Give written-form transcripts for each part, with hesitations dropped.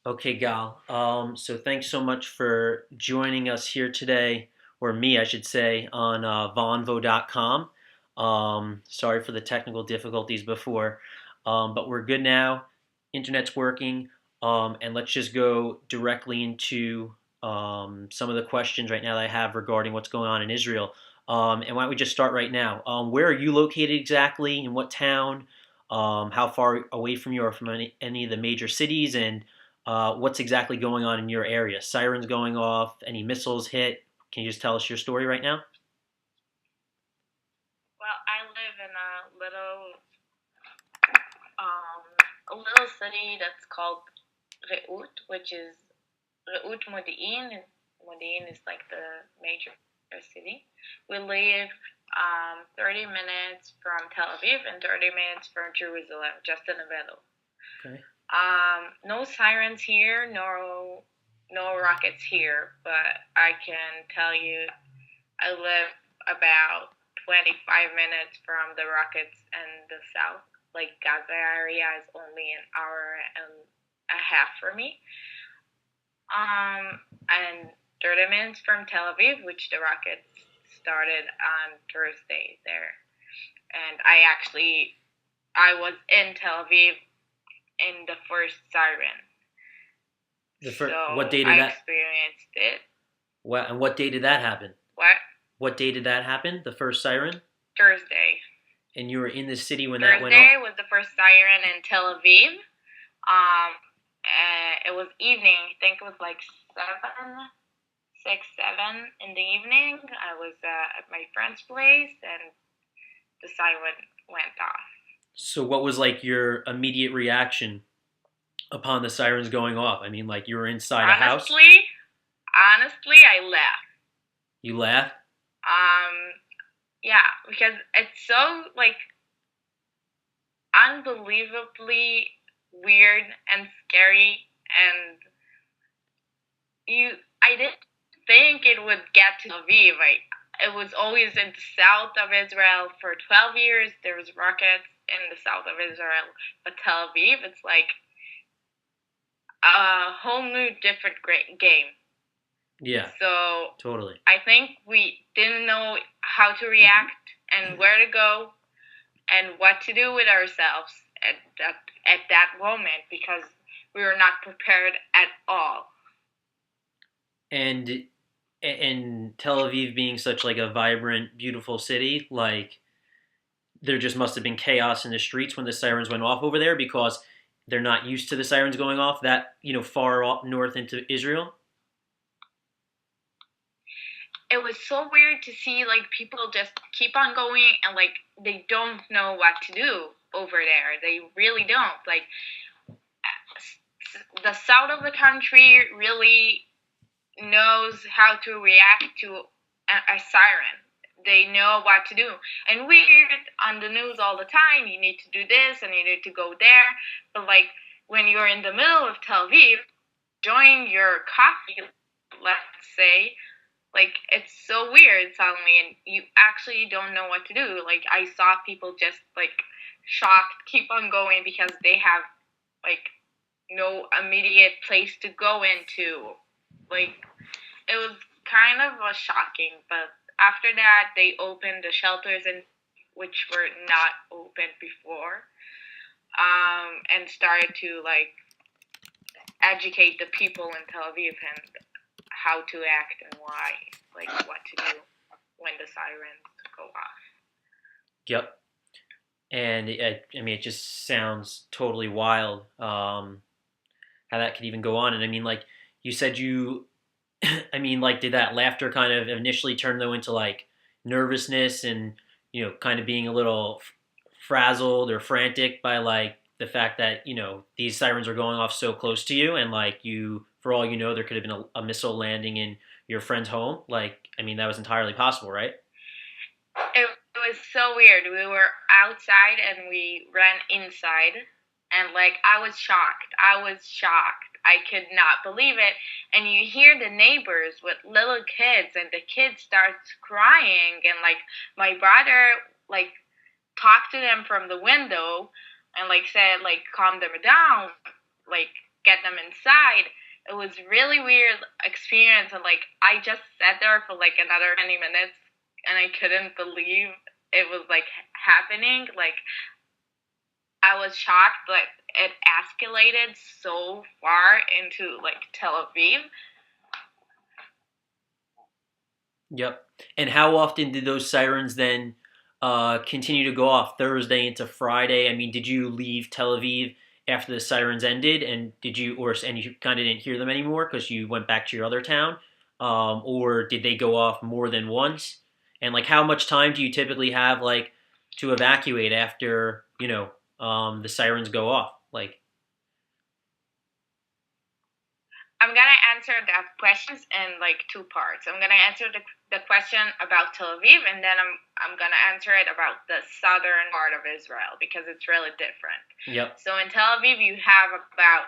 Okay, Gal. So thanks so much for joining us here today, or me, I should say, on Vonvo.com. Sorry for the technical difficulties before, but we're good now. Internet's working, and let's just go directly into some of the questions right now that I have regarding what's going on in Israel. And why don't we just start right now? Where are you located exactly? In what town? How far away from you are from any of the major cities? And what's exactly going on in your area? Sirens going off? Any missiles hit? Can you just tell us your story right now? Well, I live in um, a little city that's called Reut, which is Reut Modi'in. Modi'in is like the major city. We live 30 minutes from Tel Aviv and 30 minutes from Jerusalem, just in the middle. Okay. No sirens here, no rockets here, but I can tell you I live about 25 minutes from the rockets in the south. Like Gaza area is only an hour and a half for me. And 30 minutes from Tel Aviv, which the rockets started on Thursday there. And I was in Tel Aviv in the first siren. What So day did I that? experienced it. What day did that happen? What? What day did that happen? The first siren? Thursday. And you were in the city when that went off. Thursday was the first siren in Tel Aviv. Um, it was evening. I think it was like 7 in the evening. I was at my friend's place, and the siren went off. So what was like your immediate reaction upon the sirens going off? I mean, like you were inside a house. Honestly, I left. You laughed. Yeah, because it's so like unbelievably weird and scary, and I didn't think it would get to Aviv. It was always in the south of Israel for 12 years. There was rockets in the south of Israel, but Tel Aviv, it's like a whole new different great game. Yeah. So Totally. I think we didn't know how to react and where to go and what to do with ourselves at that moment because we were not prepared at all. And Tel Aviv being such like a vibrant, beautiful city, like there just must have been chaos in the streets when the sirens went off over there because they're not used to the sirens going off that far up north into Israel. It was so weird to see like people just keep on going and like they don't know what to do over there. They really don't. Like the south of the country really knows how to react to a siren. They know what to do. And we hear it on the news all the time. You need to do this and you need to go there. But like when you're in the middle of Tel Aviv, enjoying your coffee, let's say, like it's so weird suddenly and you actually don't know what to do. Like I saw people just like shocked, keep on going because they have like no immediate place to go into. Like it was kind of a shocking, but after that they opened the shelters and which were not open before, and started to like educate the people in Tel Aviv and how to act and why, like what to do when the sirens go off. Yep. And I mean, it just sounds totally wild how that could even go on. And I mean, like you said, I mean, like, did that laughter kind of initially turn though into like nervousness and kind of being a little frazzled or frantic by like the fact that these sirens are going off so close to you and like for all you know, there could have been a missile landing in your friend's home. Like, I mean, that was entirely possible, right? It was so weird. We were outside and we ran inside, and like I was shocked. I was shocked. I could not believe it. And you hear the neighbors with little kids, and the kid starts crying, and like my brother like talked to them from the window and like said like calm them down, like get them inside. It was really weird experience, and like I just sat there for like another 20 minutes, and I couldn't believe it was like happening. Like I was shocked that it escalated so far into like Tel Aviv. Yep. And how often did those sirens then continue to go off Thursday into Friday? I mean, did you leave Tel Aviv after the sirens ended, and you kind of didn't hear them anymore because you went back to your other town, or did they go off more than once? And like, how much time do you typically have like to evacuate after the sirens go off? Like, I'm gonna answer that questions in like two parts. I'm gonna answer the question about Tel Aviv, and then I'm gonna answer it about the southern part of Israel because it's really different. yep, So in Tel Aviv, you have about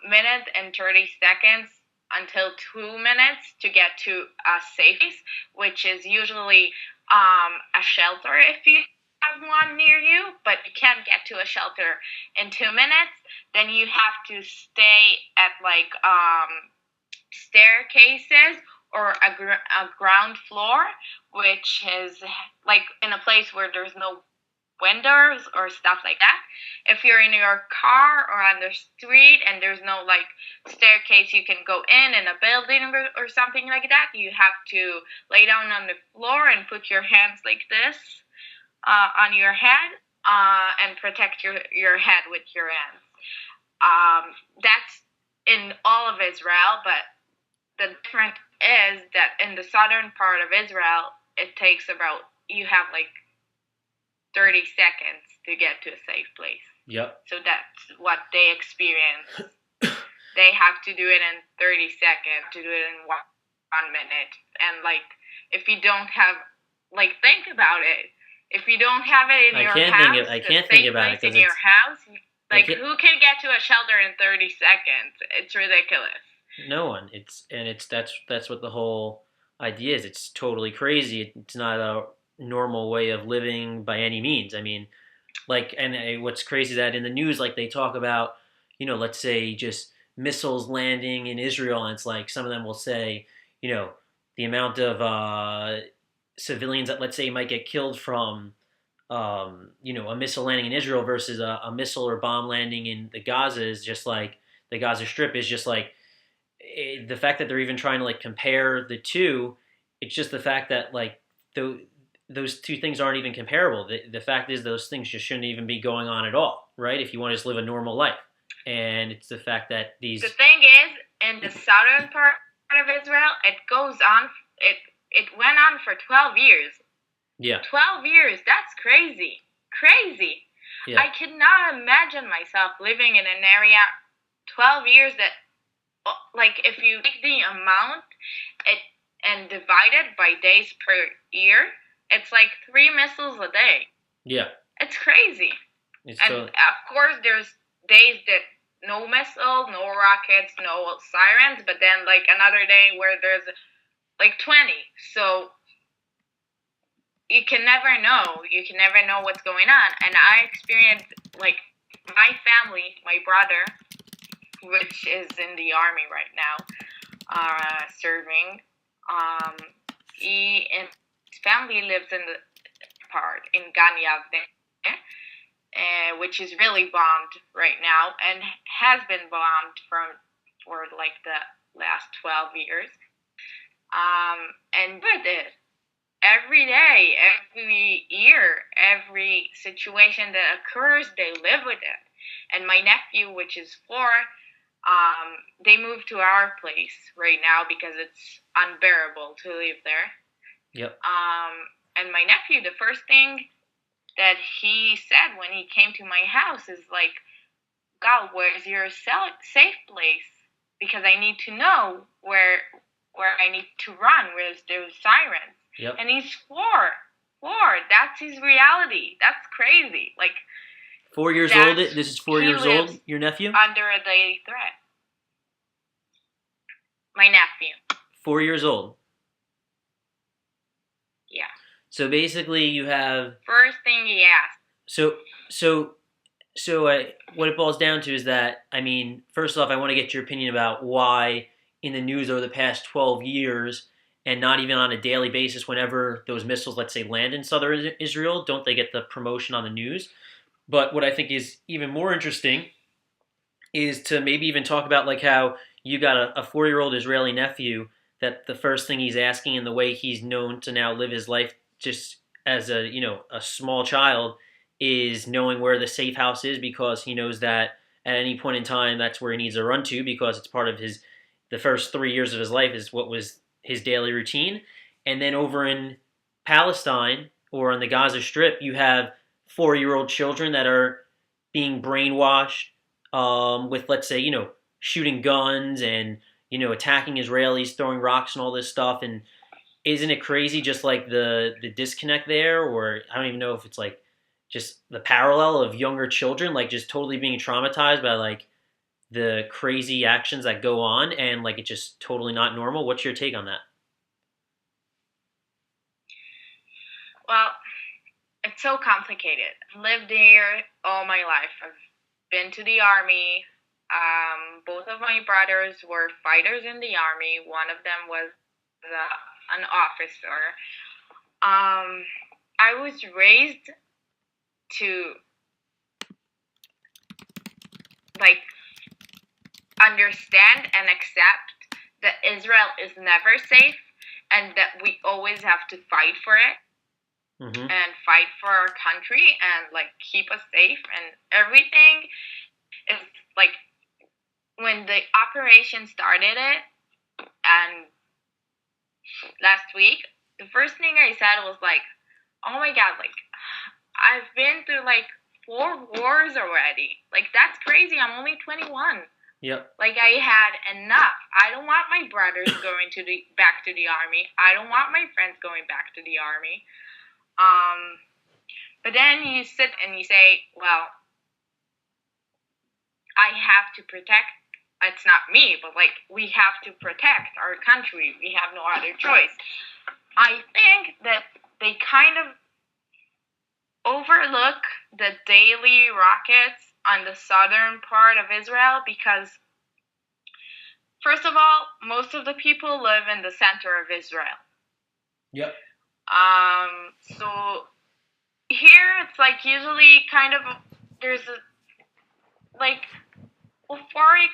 minute and 30 seconds until 2 minutes to get to a safe place, which is usually a shelter if you have one near you, but you can't get to a shelter in 2 minutes. Then you have to stay at like staircases or a ground floor, which is like in a place where there's no windows or stuff like that. If you're in your car or on the street and there's no like staircase you can go in a building or something like that, you have to lay down on the floor and put your hands like this on your head and protect your head with your hands. That's in all of Israel, but the difference is that in the southern part of Israel, it takes about, you have like 30 seconds to get to a safe place. yep. So that's what they experience. They have to do it in 30 seconds, to do it in 1 minute. And like, if you don't have, like, think about it. If you don't have it in your house, I can't think about it because in your house, like, who can get to a shelter in 30 seconds? It's ridiculous. no one. That's what the whole idea is. It's totally crazy. It's not a normal way of living by any means. I mean, like, and what's crazy is that in the news, like they talk about, let's say just missiles landing in Israel, and it's like some of them will say, the amount of civilians that let's say might get killed from, a missile landing in Israel versus a missile or bomb landing in the Gaza is just like the Gaza Strip is just like the fact that they're even trying to like compare the two. It's just the fact that like those two things aren't even comparable. The fact is those things just shouldn't even be going on at all, right? If you want to just live a normal life. And it's the fact that these... The thing is, in the southern part of Israel, it goes on, it went on for 12 years. Yeah. 12 years, that's crazy. Crazy. Yeah. I could not imagine myself living in an area 12 years that, like, if you take the amount and divide it by days per year, it's like 3 missiles a day. Yeah. It's crazy. Of course, there's days that no missiles, no rockets, no sirens, but then like another day where there's like 20. So you can never know. You can never know what's going on. And I experienced, like, my family, my brother, which is in the army right now, serving, he and his family lives in the part in Gan Yavne, which is really bombed right now and has been bombed for like the last 12 years. And with it, every day, every year, every situation that occurs, they live with it. And my nephew, which is 4, they moved to our place right now because it's unbearable to live there. Yep. And my nephew, the first thing that he said when he came to my house is like, God, where's your safe place? Because I need to know where I need to run, where there's sirens. Yep. And he's 4. That's his reality. That's crazy. Like, 4 years old? This is 4 years old, your nephew? Under a daily threat. My nephew. 4 years old? Yeah. So basically you have... First thing he asked. So what it boils down to is that, I mean, first off, I want to get your opinion about why in the news over the past 12 years, and not even on a daily basis, whenever those missiles, let's say, land in southern Israel, don't they get the promotion on the news? But what I think is even more interesting is to maybe even talk about like how you got a 4-year-old Israeli nephew that the first thing he's asking and the way he's known to now live his life just as a a small child is knowing where the safe house is because he knows that at any point in time that's where he needs to run to because it's part of his the first 3 years of his life is what was his daily routine. And then over in Palestine or on the Gaza Strip, you have 4-year-old children that are being brainwashed with, let's say, shooting guns and, attacking Israelis, throwing rocks and all this stuff. And isn't it crazy just like the disconnect there? Or I don't even know if it's like just the parallel of younger children, like just totally being traumatized by like the crazy actions that go on and like it's just totally not normal. What's your take on that? Well, it's so complicated. I've lived here all my life. I've been to the army. Both of my brothers were fighters in the army. One of them was an officer. I was raised to like understand and accept that Israel is never safe and that we always have to fight for it Mm-hmm. and fight for our country and like keep us safe and everything is like when the operation started it and last week the first thing I said was like, oh my god, like I've been through like 4 wars already, like that's crazy, I'm only 21. Yep. Like I had enough. I don't want my brothers going to the back to the army. I don't want my friends going back to the army. But then you sit and you say, well, I have to protect. It's not me, but like we have to protect our country. We have no other choice. I think that they kind of overlook the daily rockets on the southern part of Israel because, first of all, most of the people live in the center of Israel. Yep. So here it's like usually kind of there's a like euphoric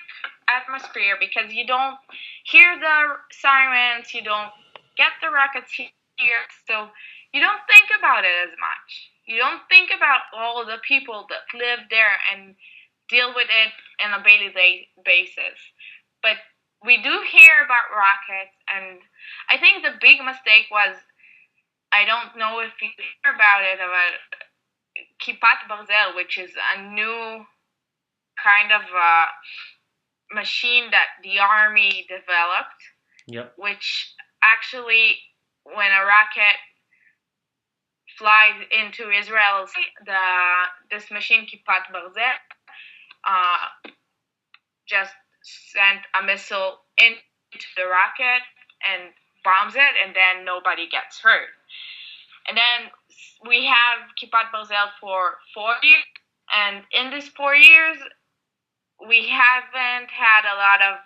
atmosphere because you don't hear the sirens, you don't get the rockets here, so you don't think about it as much. You don't think about all the people that live there and deal with it on a daily basis. But we do hear about rockets, and I think the big mistake was I don't know if you hear about it about Kipat Barzel, which is a new kind of machine that the army developed, Yep. which actually, when a rocket flies into Israel, this machine Kipat Barzel just sent a missile into the rocket and bombs it, and then nobody gets hurt. And then we have Kipat Barzel for 4 years, and in these 4 years, we haven't had a lot of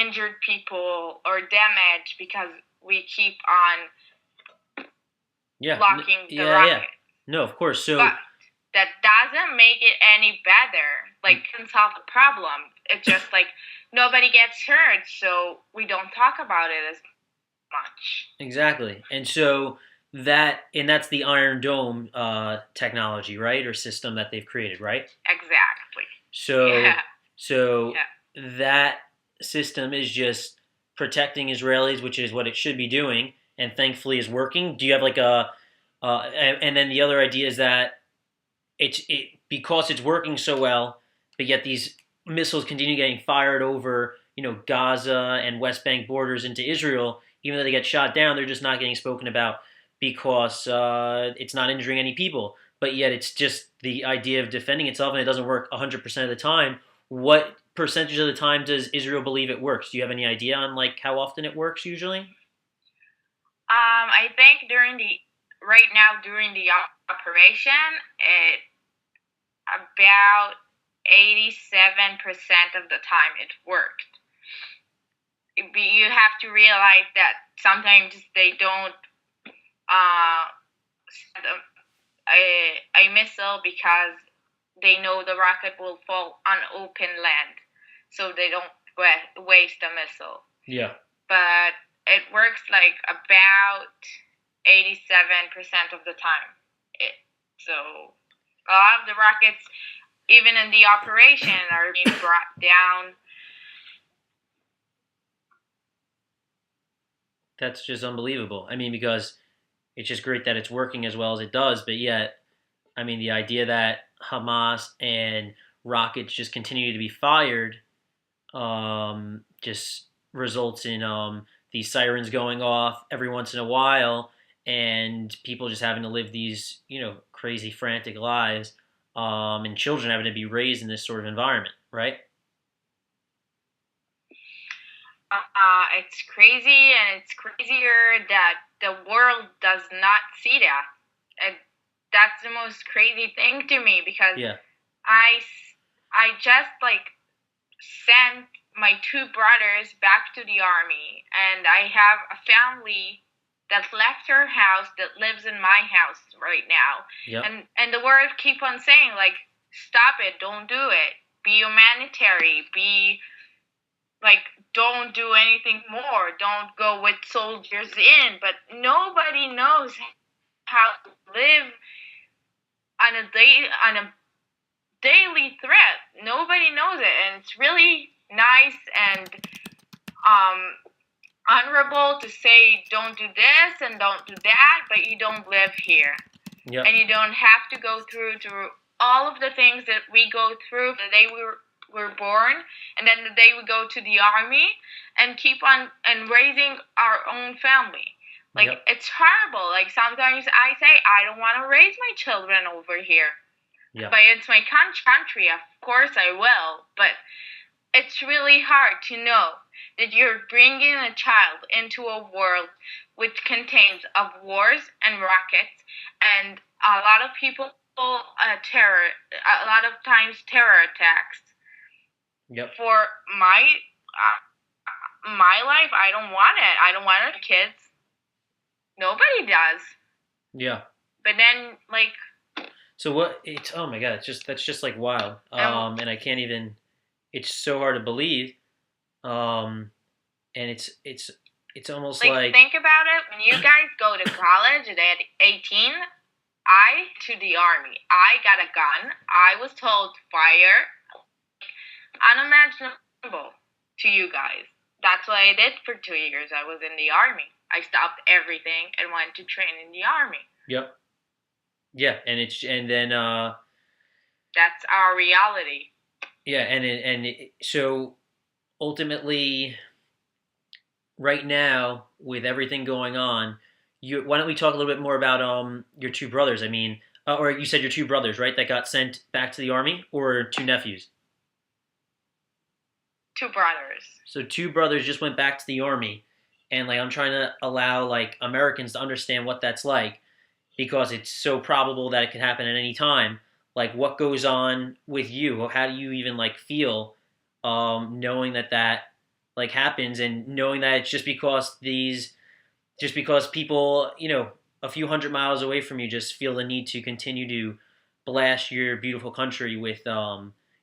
injured people or damage because we keep on Yeah. blocking the Yeah. Yeah. rocket. No, of course. So But that doesn't make it any better. Like, can solve the problem. It's just like nobody gets hurt, so we don't talk about it as much. exactly. And that's the Iron Dome technology, right, or system that they've created, right? Exactly. So Yeah. so Yeah. that system is just protecting Israelis, which is what it should be doing, and thankfully is working. Do you have like and then the other idea is that it because it's working so well, but yet these missiles continue getting fired over Gaza and West Bank borders into Israel. Even though they get shot down, they're just not getting spoken about because it's not injuring any people. But yet it's just the idea of defending itself, and it doesn't work 100% of the time. What percentage of the time does Israel believe it works? Do you have any idea on like how often it works usually? I think during the operation, it about 87% of the time it worked. You have to realize that sometimes they don't send a missile because they know the rocket will fall on open land, so they don't waste a missile. Yeah. But it works like about 87% of the time. So a lot of the rockets, even in the operation, are being brought down. That's just unbelievable. I mean, because it's just great that it's working as well as it does, but yet, I mean, the idea that Hamas and rockets just continue to be fired just results in these sirens going off every once in a while, and people just having to live these, crazy, frantic lives, and children having to be raised in this sort of environment, right? It's crazy, and it's crazier that the world does not see that. And that's the most crazy thing to me because Yeah. I, I just like sent my two brothers back to the army, and I have a family that left her house that lives in my house right now. Yep. And the world keep on saying like, stop it, don't do it, be humanitarian, be like, don't do anything more, don't go with soldiers in. But nobody knows how to live on a daily threat. Nobody knows it, and it's really nice and um honorable to say don't do this and don't do that, but you don't live here. Yep. And you don't have to go through all of the things that we go through the day we were born, and then the day we go to the army and keep on and raising our own family. Like, Yep. it's horrible. Like, sometimes I say I don't want to raise my children over here. Yep. But it's my country, of course I will. But it's really hard to know that you're bringing a child into a world which contains of wars and rockets and a lot of people a lot of times terror attacks. Yep. For my life, I don't want it. I don't want it, kids. Nobody does. Yeah. But then, like. So what? It's, oh my god! That's just like wild. And I can't even. It's so hard to believe. And it's almost like. Think about it. When you guys go to college at 18, I to the army. I got a gun. I was told fire. Unimaginable to you guys. That's what I did for 2 years. I was in the army. I stopped everything and went to train in the army. Yep. Yeah, and then that's our reality. Yeah, so ultimately, right now with everything going on, why don't we talk a little bit more about your two brothers? I mean, or you said your two brothers, right? That got sent back to the army, or two nephews? Two brothers. So two brothers just went back to the army, and like I'm trying to allow like Americans to understand what that's like, because it's so probable that it could happen at any time. Like, what goes on with you? How do you even like feel, knowing that like happens, and knowing that it's just because people, a few hundred miles away from you just feel the need to continue to blast your beautiful country with,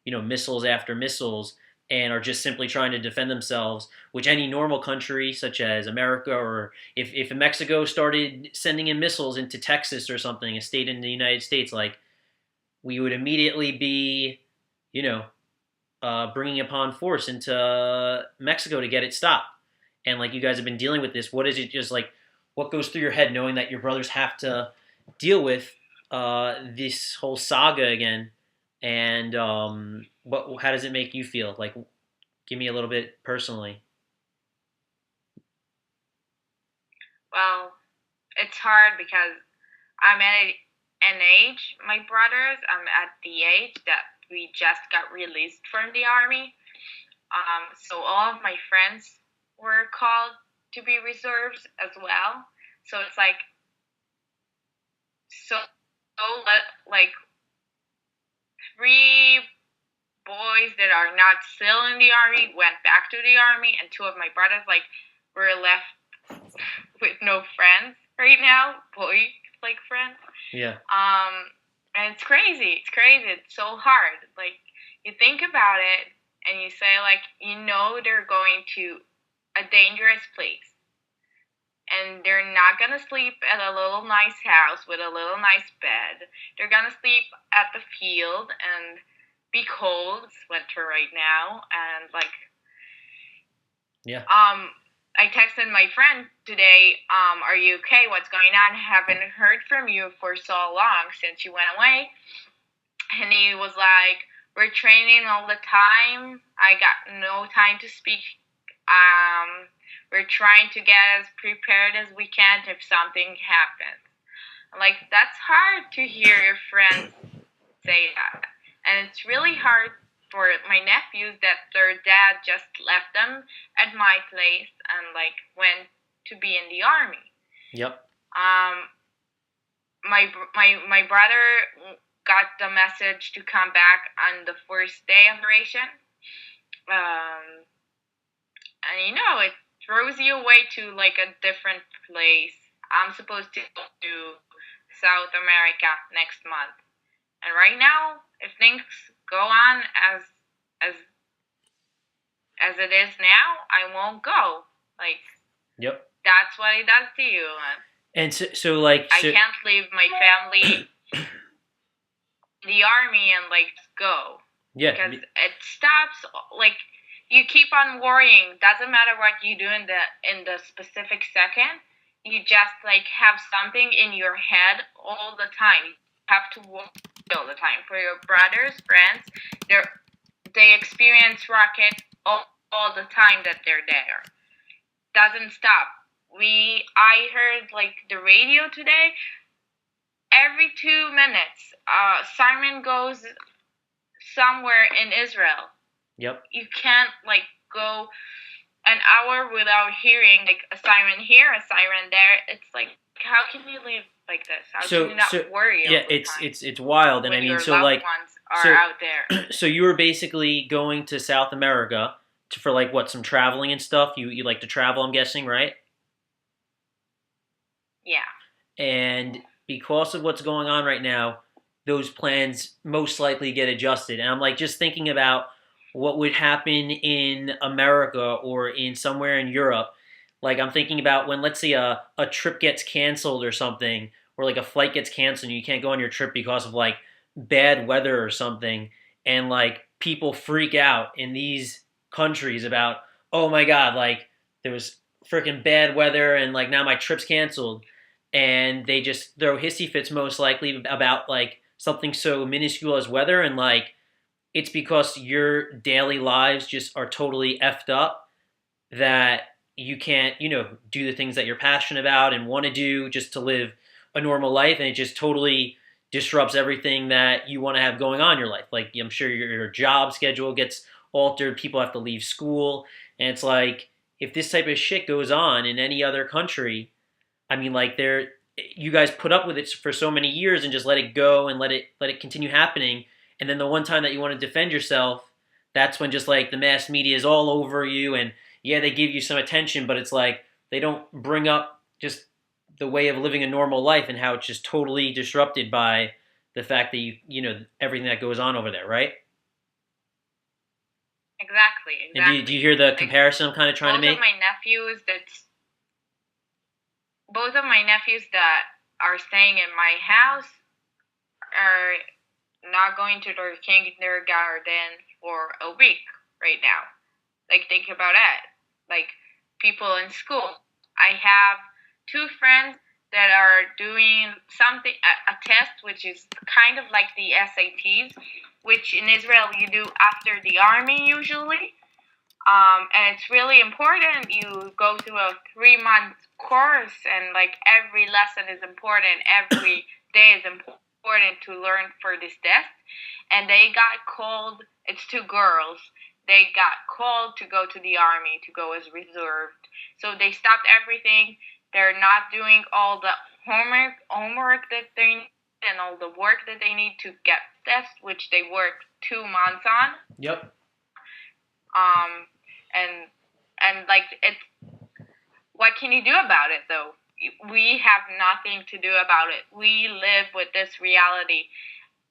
missiles after missiles, and are just simply trying to defend themselves, which any normal country, such as America, or if Mexico started sending in missiles into Texas or something, a state in the United States, like, we would immediately be, bringing upon force into Mexico to get it stopped. And like you guys have been dealing with this, what is it just like? What goes through your head knowing that your brothers have to deal with this whole saga again? And how does it make you feel? Like, give me a little bit personally. Well, it's hard because I'm at an age, my brothers, I'm at the age that we just got released from the army. So all of my friends were called to be reserves as well. So it's like, so like three boys that are not still in the army went back to the army, and two of my brothers like were left with no friends right now, boy like friends. Yeah. And it's crazy. It's crazy. It's so hard. Like you think about it, and you say like they're going to a dangerous place, and they're not gonna sleep at a little nice house with a little nice bed. They're gonna sleep at the field and be cold. It's winter right now, and like Yeah. I texted my friend today, are you okay? What's going on? Haven't heard from you for so long since you went away. And he was like, we're training all the time. I got no time to speak. We're trying to get as prepared as we can if something happens. Like, that's hard to hear your friends say that. And it's really hard for my nephews that their dad just left them at my place and like went to be in the army. Yep. My brother got the message to come back on the first day of operation. And it throws you away to like a different place. I'm supposed to go to South America next month. And right now, if things go on as it is now, I won't go. Like, yep. That's what it does to you. And so like I can't leave my family in the army and like go. Yeah. Because it stops. Like you keep on worrying. Doesn't matter what you do in the specific second. You just like have something in your head all the time. You have to worry all the time. For your brothers, friends, they experience rockets all the time that they're there. Doesn't stop. I heard like the radio today. Every 2 minutes, siren goes somewhere in Israel. Yep. You can't like go an hour without hearing like a siren here, a siren there. It's like, how can you live like this? How can you not worry? Yeah, it's wild, and I mean, your so loved like ones are out there. So you were basically going to South America for like what, some traveling and stuff. You like to travel, I'm guessing, right? Yeah. And because of what's going on right now, those plans most likely get adjusted. And I'm like just thinking about what would happen in America or in somewhere in Europe. Like I'm thinking about when, let's say, a trip gets canceled or something, or like a flight gets canceled and you can't go on your trip because of like bad weather or something, and like people freak out in these countries about, oh my God, like there was freaking bad weather and like now my trip's canceled, and they just throw hissy fits most likely about like something so minuscule as weather, and like it's because your daily lives just are totally effed up that you can't, do the things that you're passionate about and want to do just to live a normal life, and it just totally disrupts everything that you want to have going on in your life. Like I'm sure your job schedule gets altered, people have to leave school, and it's like if this type of shit goes on in any other country, I mean, like you guys put up with it for so many years and just let it go and let it continue happening, and then the one time that you want to defend yourself, that's when just like the mass media is all over you, and yeah, they give you some attention, but it's like they don't bring up just the way of living a normal life and how it's just totally disrupted by the fact that everything that goes on over there, right? Exactly. And do you hear the comparison I'm kind of trying to make? Both of my nephews that are staying in my house are not going to their kindergarten for a week right now. Like, think about it. Like, people in school. I have two friends that are doing something, a test, which is kind of like the SATs, which in Israel you do after the army usually. And it's really important. You go through a 3-month course, and like every lesson is important. Every day is important to learn for this test. And they got called. It's 2 girls. They got called to go to the army, to go as reserved. So they stopped everything. They're not doing all the homework that they need and all the work that they need to get test, which they worked 2 months on. Yep. Um, and like it's what can you do about it though? We have nothing to do about it. We live with this reality,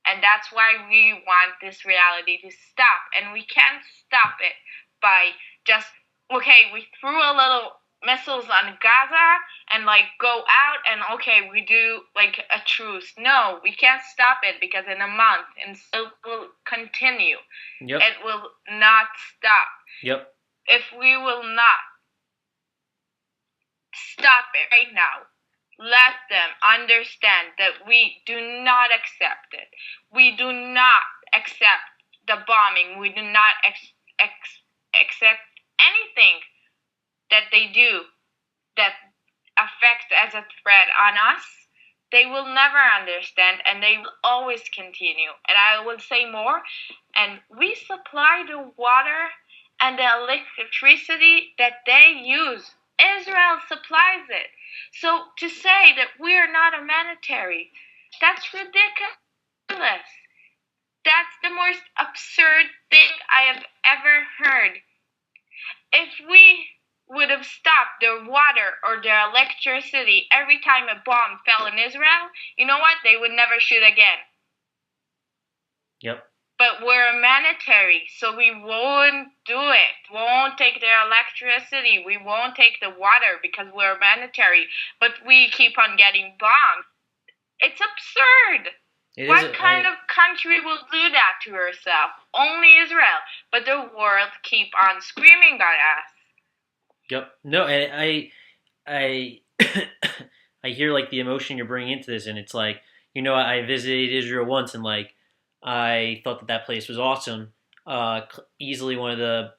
and that's why we want this reality to stop. And we can't stop it by just okay, we threw a little missiles on Gaza and like go out and okay, we do like a truce. No, we can't stop it because in a month and it will continue. Yep. It will not stop. Yep. If we will not stop it right now, let them understand that we do not accept it. We do not accept the bombing. We do not accept anything that they do that affects as a threat on us. They will never understand, and they will always continue. And I will say more, and we supply the water and the electricity that they use. Israel supplies it. So to say that we are not a military, that's ridiculous. That's the most absurd thing I have ever heard. If we would have stopped the water or the electricity every time a bomb fell in Israel, you know what? They would never shoot again. Yep. But we're a military, so we won't do it. Won't take their electricity. We won't take the water because we're military. But we keep on getting bombed. It's absurd. What kind of country will do that to herself? Only Israel. But the world keep on screaming at us. Yep. No, and I I hear like the emotion you're bringing into this, and it's like, I visited Israel once, and like I thought that place was awesome. Easily one of the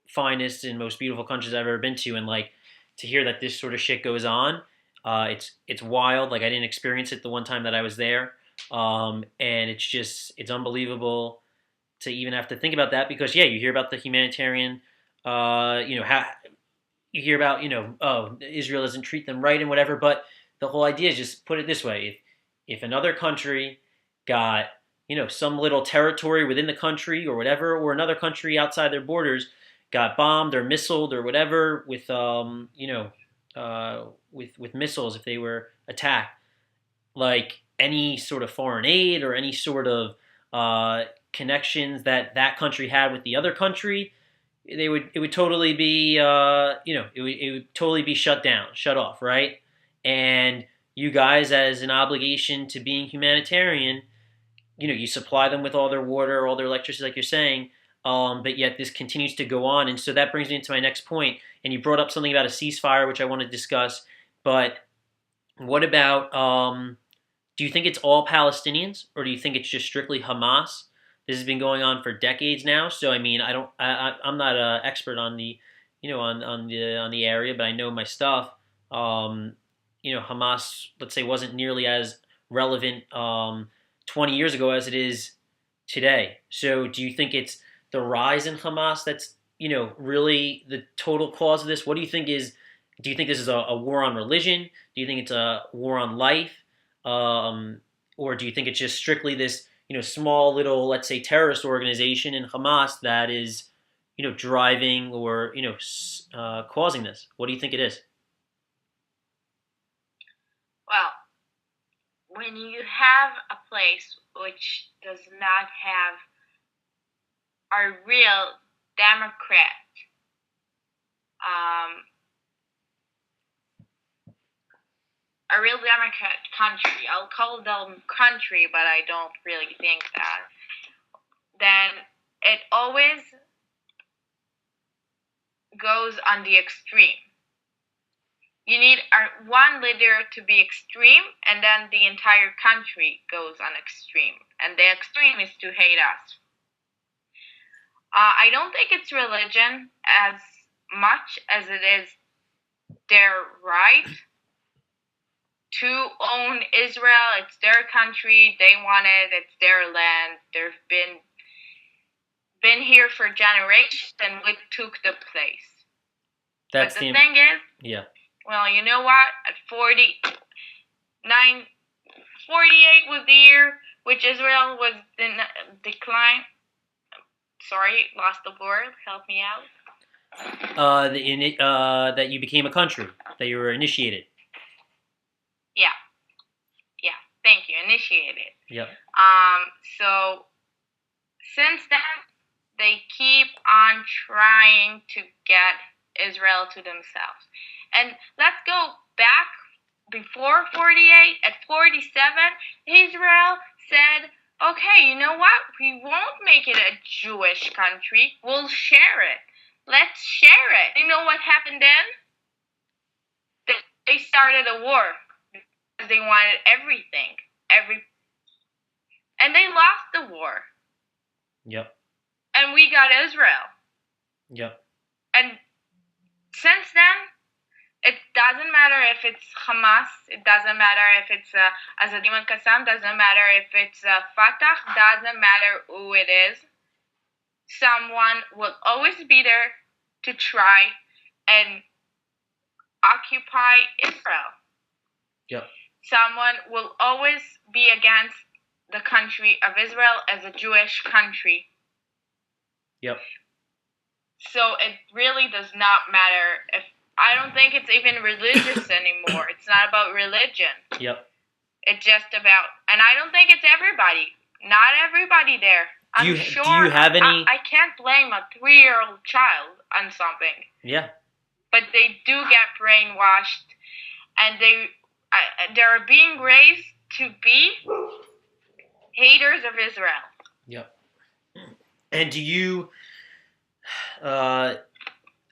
finest and most beautiful countries I've ever been to, and like to hear that this sort of shit goes on, it's wild. Like I didn't experience it the one time that I was there, and it's unbelievable to even have to think about that because yeah, you hear about the humanitarian, how you hear about, oh, Israel doesn't treat them right and whatever, but the whole idea is just put it this way. If another country got, some little territory within the country or whatever, or another country outside their borders got bombed or missiled or whatever with, with missiles if they were attacked, like any sort of foreign aid or any sort of connections that country had with the other country, it would totally be it would totally be shut down, shut off, right? And you guys, as an obligation to being humanitarian, you supply them with all their water, all their electricity, like you're saying, but yet this continues to go on, and so that brings me into my next point. And you brought up something about a ceasefire, which I want to discuss. But what about? Do you think it's all Palestinians, or do you think it's just strictly Hamas? This has been going on for decades now. So I mean, I'm not an expert on the, on the area, but I know my stuff. Hamas, let's say, wasn't nearly as relevant 20 years ago as it is today. So do you think it's the rise in Hamas that's really the total cause of this? What do you think is? Do you think this is a war on religion? Do you think it's a war on life? Or do you think it's just strictly this, small little, let's say, terrorist organization in Hamas that is, driving or, causing this? What do you think it is? Well, when you have a place which does not have a real Democrat, a real Democrat country, I'll call them country, but I don't really think that, then it always goes on the extreme. You need one leader to be extreme, and then the entire country goes on extreme. And the extreme is to hate us. I don't think it's religion as much as it is their right to own Israel. It's their country. They want it. It's their land. They've been here for generations, and we took the place. But the thing is, yeah. Well, you know what? At 48 was the year which Israel was declined. Sorry, lost the word. Help me out. That you became a country, that you were initiated. Yeah, yeah. Thank you. Initiated. Yep. So since then, they keep on trying to get Israel to themselves. And let's go back before 48. At 47, Israel said, okay, you know what? We won't make it a Jewish country. We'll share it. Let's share it. You know what happened then? They started a war because they wanted everything. And they lost the war. Yep. And we got Israel. Yep. And since then, it doesn't matter if it's Hamas, it doesn't matter if it's Azadim al-Qassam, doesn't matter if it's Fatah, doesn't matter who it is. Someone will always be there to try and occupy Israel. Yep. Someone will always be against the country of Israel as a Jewish country. Yep. So it really does not matter if, I don't think it's even religious anymore. It's not about religion. Yep. It's just about, and I don't think it's everybody. Not everybody there. I'm sure. Do you have any? I can't blame a 3-year-old child on something. Yeah. But they do get brainwashed, and they're being raised to be haters of Israel. Yep. And do you?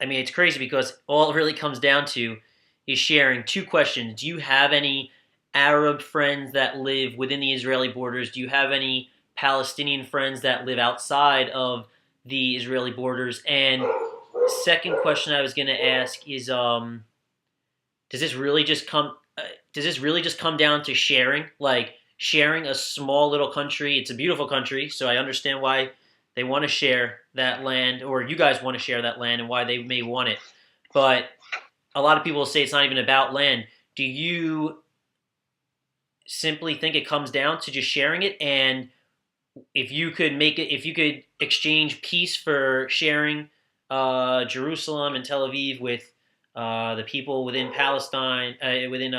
I mean, it's crazy because all it really comes down to is sharing two questions. Do you have any Arab friends that live within the Israeli borders? Do you have any Palestinian friends that live outside of the Israeli borders? And second question I was going to ask is, does this really just come down to sharing? Like sharing a small little country. It's a beautiful country, so I understand why they want to share that land, or you guys want to share that land, and why they may want it. But a lot of people say it's not even about land. Do you simply think it comes down to just sharing it? And if you could exchange peace for sharing Jerusalem and Tel Aviv with the people within Palestine, within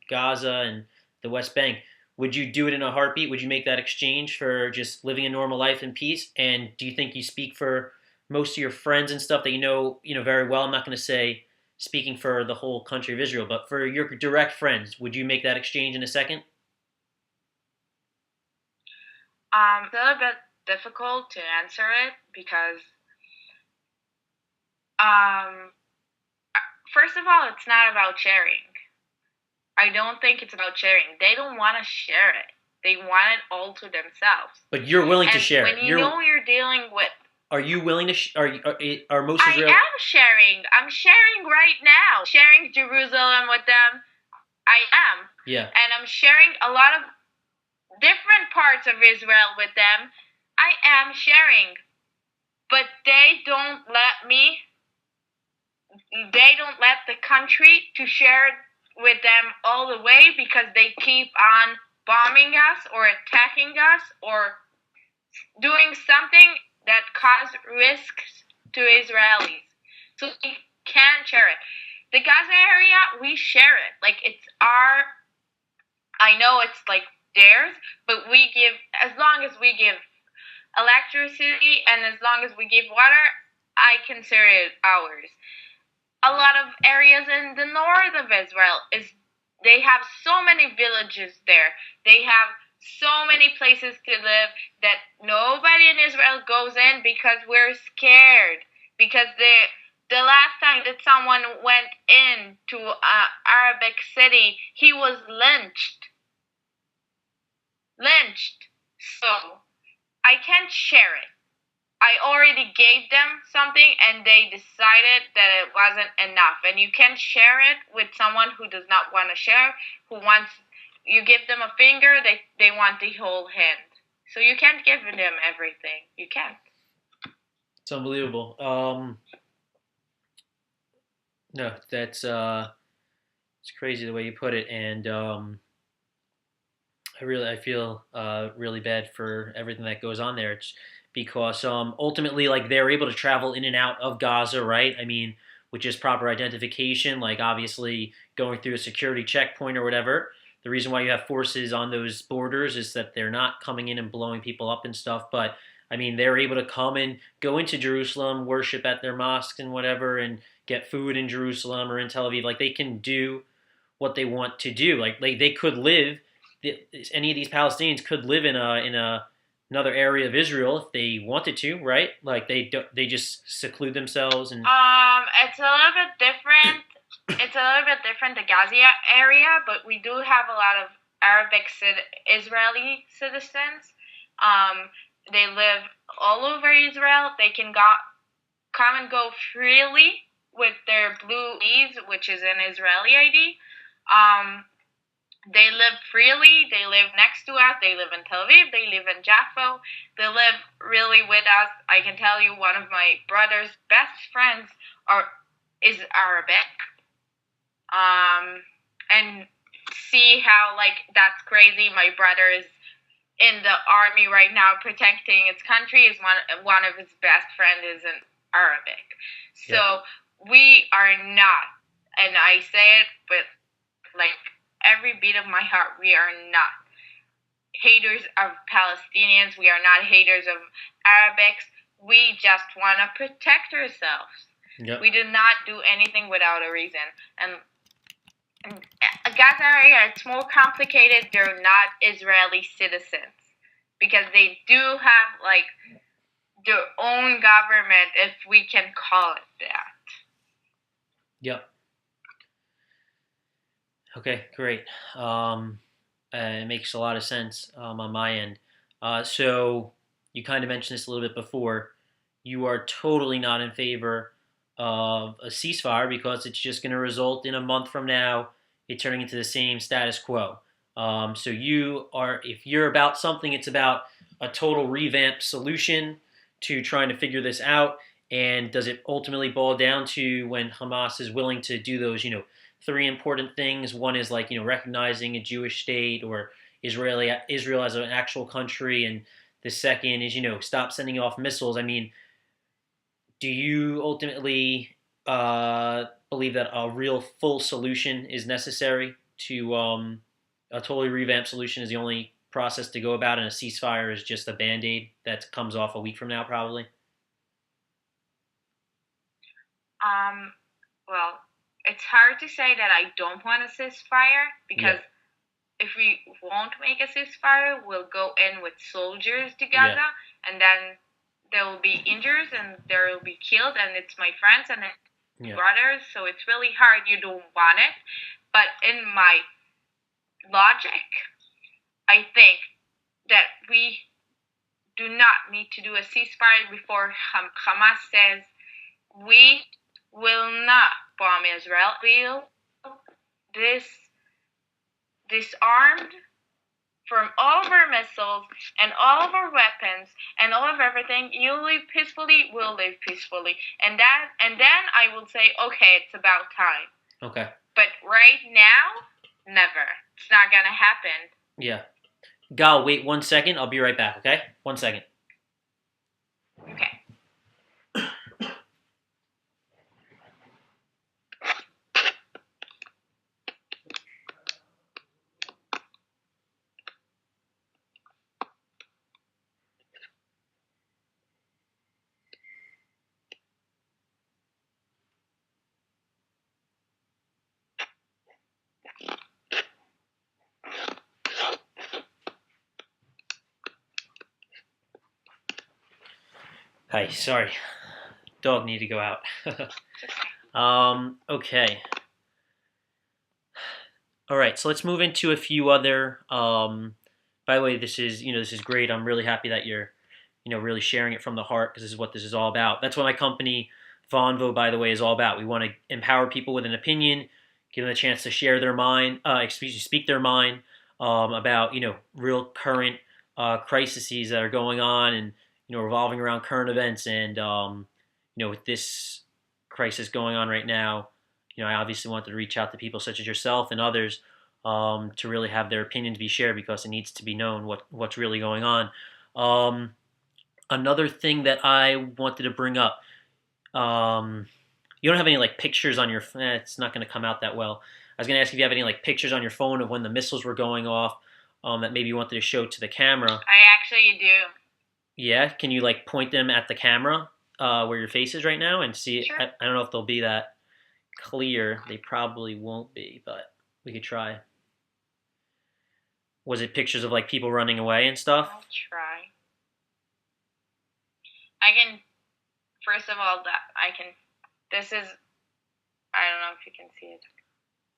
Gaza and the West Bank, would you do it in a heartbeat? Would you make that exchange for just living a normal life in peace? And do you think you speak for most of your friends and stuff that you know very well? I'm not going to say speaking for the whole country of Israel, but for your direct friends, would you make that exchange in a second? It's a little bit difficult to answer it because, first of all, it's not about sharing. I don't think it's about sharing. They don't want to share it. They want it all to themselves. But you're willing to share when it. You're dealing with. Are you willing to? Are most Israel? I am sharing. I'm sharing right now. Sharing Jerusalem with them. I am. Yeah. And I'm sharing a lot of different parts of Israel with them. I am sharing. But they don't let me. They don't let the country to share with them all the way because they keep on bombing us or attacking us or doing something that cause risks to Israelis. So we can't share it. The Gaza area, we share it. Like it's our, I know it's like theirs, but we give, as long as we give electricity and as long as we give water, I consider it ours. A lot of areas in the north of Israel they have so many villages there. They have so many places to live that nobody in Israel goes in because we're scared. Because the last time that someone went into an Arabic city, he was lynched. So I can't share it. I already gave them something and they decided that it wasn't enough. And you can't share it with someone who does not want to share, you give them a finger, they want the whole hand. So you can't give them everything. You can't. It's unbelievable. No, that's it's crazy the way you put it. And I feel really bad for everything that goes on there. It's because ultimately, like they're able to travel in and out of Gaza, right? I mean, with just proper identification, like obviously going through a security checkpoint or whatever. The reason why you have forces on those borders is that they're not coming in and blowing people up and stuff. But I mean, they're able to come and go into Jerusalem, worship at their mosques and whatever, and get food in Jerusalem or in Tel Aviv. Like they can do what they want to do. Like they could live any of these Palestinians could live in another area of Israel if they wanted to, right? Like they just seclude themselves and It's a little bit different. It's a little bit different, the Gaza area, but we do have a lot of Israeli citizens. They live all over Israel. They can come and go freely with their blue E's, which is an Israeli ID. Um, they live freely. They live next to us. They live in Tel Aviv. They live in Jaffa. They live really with us. I can tell you, one of my brother's best friends are is Arabic. And see how like that's crazy. My brother is in the army right now, protecting its country. Is one of his best friends is in Arabic. yeah, So we are not, and I say it with like every beat of my heart, we are not haters of Palestinians. We are not haters of Arabics. We just want to protect ourselves. yeah, We do not do anything without a reason. And Gaza area, it's more complicated. They're not Israeli citizens because they do have like their own government, if we can call it that. yep. Okay, great. It makes a lot of sense on my end. So you kind of mentioned this a little bit before. You are totally not in favor of a ceasefire because it's just going to result in a month from now it turning into the same status quo. So you are, if you're about something, it's about a total revamped solution to trying to figure this out. And does it ultimately boil down to when Hamas is willing to do those, three important things? One is like, recognizing a Jewish state or Israel as an actual country, and the second is, stop sending off missiles. I mean, do you ultimately believe that a real full solution is necessary to a totally revamped solution is the only process to go about, and a ceasefire is just a band aid that comes off a week from now, probably? Um, well, it's hard to say that I don't want a ceasefire Yeah, because if we won't make a ceasefire, we'll go in with soldiers to yeah, Gaza, and then there will be injuries and there will be killed, and it's my friends and yeah, brothers, so it's really hard. You don't want it, but in my logic, I think that we do not need to do a ceasefire before Hamas says we will not bomb Israel. We'll this disarmed from all of our missiles and all of our weapons and all of everything. You live peacefully, we'll live peacefully. And then I will say, okay, it's about time. okay, But right now, never. It's not gonna happen. yeah. Gal, wait 1 second. I'll be right back. Okay, 1 second. Okay. Hi, sorry. Dog need to go out. Okay. All right, so let's move into a few other. By the way, this is great. I'm really happy that you're, really sharing it from the heart because this is what this is all about. That's what my company, Vonvo, by the way, is all about. We want to empower people with an opinion, give them a chance to share their mind, speak their mind about real current crises that are going on and revolving around current events and with this crisis going on right now. I obviously wanted to reach out to people such as yourself and others to really have their opinions be shared because it needs to be known what's really going on. Um, Another thing that I wanted to bring up, um, you don't have any like pictures on your. It's not going to come out that well. I was going to ask if you have any like pictures on your phone of when the missiles were going off, that maybe you wanted to show to the camera. I actually do. Yeah, can you like point them at the camera where your face is right now and see it? Sure. I don't know if they'll be that clear. They probably won't be, but we could try. Was it pictures of like people running away and stuff? I'll try. I can. First of all, that I can. This is. I don't know if you can see it.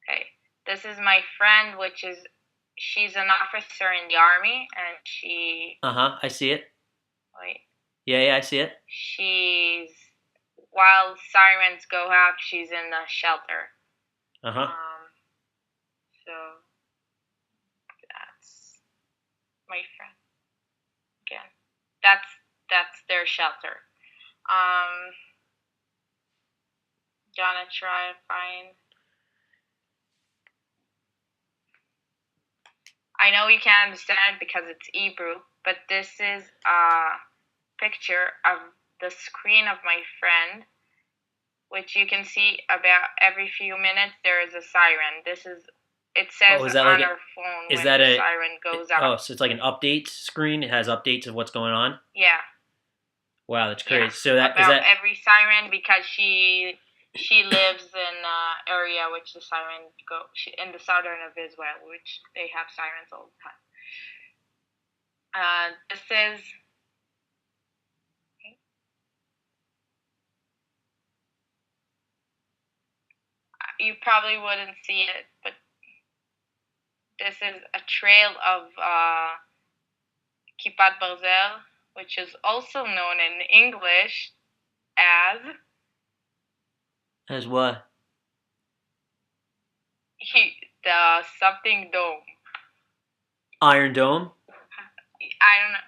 Okay. This is my friend, which is. She's an officer in the army, and she. Uh huh. I see it. Wait. Yeah, yeah, I see it. She's. While sirens go off, she's in a shelter. Uh huh. So that's my friend. Again, that's their shelter. Gonna try and find. I know you can't understand because it's Hebrew, but this is a picture of the screen of my friend, which you can see about every few minutes there is a siren. This is it says Oh, is that on like our phone is when that the a? siren goes Oh, off. so it's like an update screen. It has updates of what's going on. Yeah, Wow, that's yeah. crazy. So that is About that. every siren because she lives in an area which the siren go in the southern of Israel, which they have sirens all the time. This is you probably wouldn't see it, but this is a trail of Kipat Barzel, which is also known in English as As what? the something dome. Iron Dome. I don't know.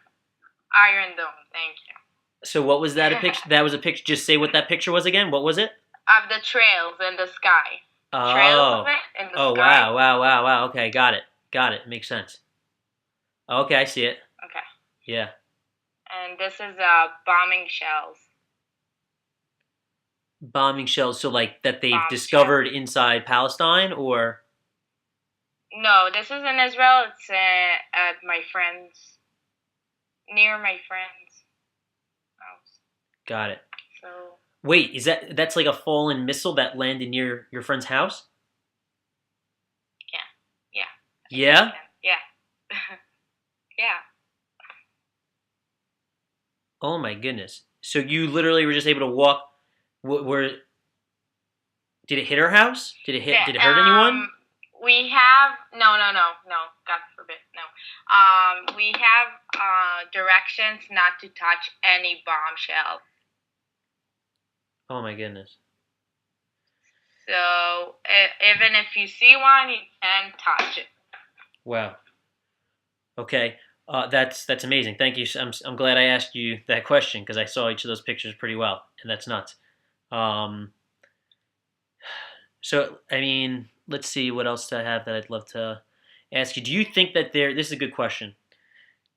Iron Dome, thank you. So what was that a picture? That was a picture. Just say what that picture was again. What was it? Of the trails in the sky. Trails of Oh. it in the Oh sky. wow, wow, wow, wow. Okay, got it. Got it. Makes sense. Okay, I see it. Okay. Yeah. And this is bombing shells. Bombing shells. So like that they've Bomb discovered shells. inside Palestine, or No, this is in Israel. It's at my friend's, near my friend's house. got it. So Wait, that's like a fallen missile that landed near your friend's house? yeah. Yeah. Yeah. Yeah. Oh my goodness. So you literally were just able to walk. Where did it hit her house? Did it hit? Yeah. Did it hurt anyone? We have no. God forbid, no. We have directions not to touch any bombshell. Oh my goodness. So even if you see one, you can touch it. Wow. Okay. That's amazing. Thank you. I'm glad I asked you that question because I saw each of those pictures pretty well, and that's nuts. Um, so I mean, let's see what else I have that I'd love to ask you. Do you think that there? This is a good question.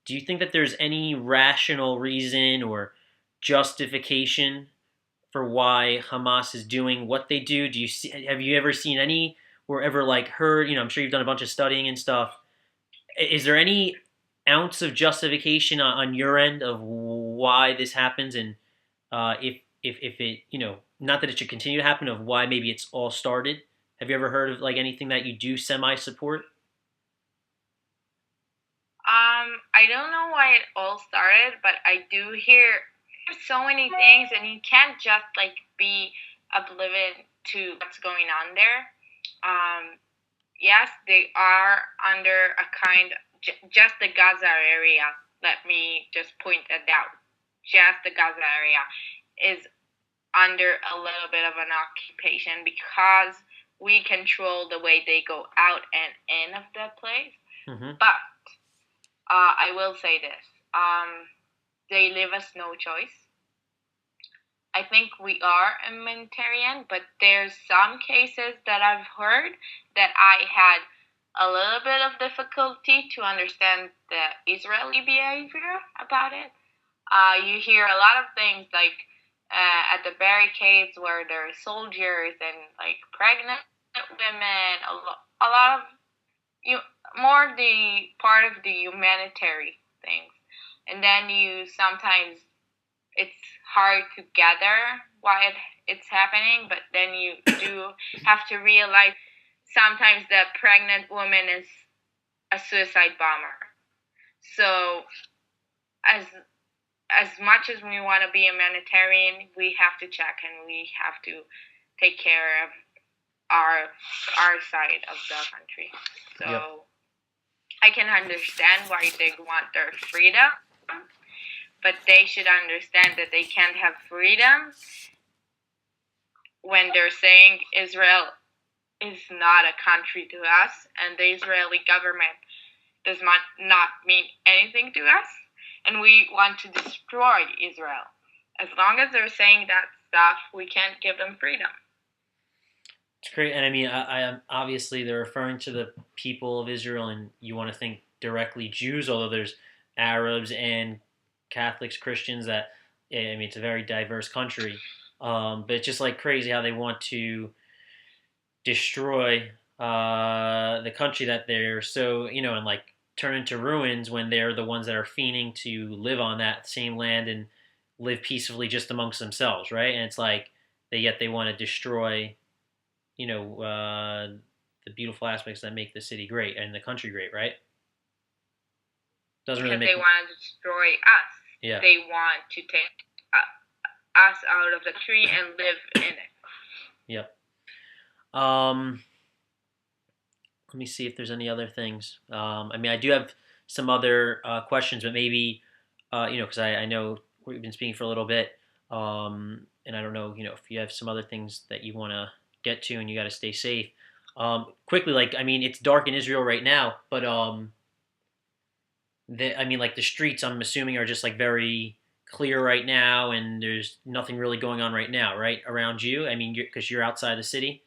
Do you think that there's any rational reason or justification for why Hamas is doing what they do? Do you see? Have you ever seen any or ever like heard? I'm sure you've done a bunch of studying and stuff. Is there any ounce of justification on your end of why this happens, and if it not that it should continue to happen, of why maybe it's all started? Have you ever heard of like anything that you do semi support? I don't know why it all started, but I do hear so many things, and you can't just like be oblivious to what's going on there. Yes, they are under a kind, just the Gaza area. Let me just point that out. Just the Gaza area is under a little bit of an occupation because we control the way they go out and in of the place. Mm-hmm. But I will say this: they leave us no choice. I think we are a humanitarian, but there's some cases that I've heard that I had a little bit of difficulty to understand the Israeli behavior about it. You hear a lot of things like at the barricades where there are soldiers and like pregnant women, a lot of you more the part of the humanitarian things, and then you sometimes it's hard to gather why it's happening, but then you do have to realize sometimes the pregnant woman is a suicide bomber. So as as much as we want to be a humanitarian, we have to check and we have to take care of our our side of the country. Yep. So I can understand why they want their freedom, but they should understand that they can't have freedom when they're saying Israel is not a country to us and the Israeli government does not mean anything to us and we want to destroy Israel. As long as they're saying that stuff, we can't give them freedom. It's great, and I mean, I obviously they're referring to the people of Israel, and you want to think directly Jews, although there's Arabs and Catholics, Christians. That I mean, it's a very diverse country, but it's just like crazy how they want to destroy the country that they're so and like turn into ruins when they're the ones that are fiending to live on that same land and live peacefully just amongst themselves, right? And it's like they want to destroy you know, uh, the beautiful aspects that make the city great and the country great, right? Doesn't really Because make they want to destroy us. yeah. They want to take us out of the country and live in it. Yep. Um, Let me see if there's any other things. I mean, I do have some other questions, but maybe because I know we've been speaking for a little bit, and I don't know, if you have some other things that you want to get to, and you got to stay safe. Quickly, like I mean, it's dark in Israel right now, but I mean, like the streets, I'm assuming are just like very clear right now, and there's nothing really going on right now, right around you. I mean, because you're outside the city.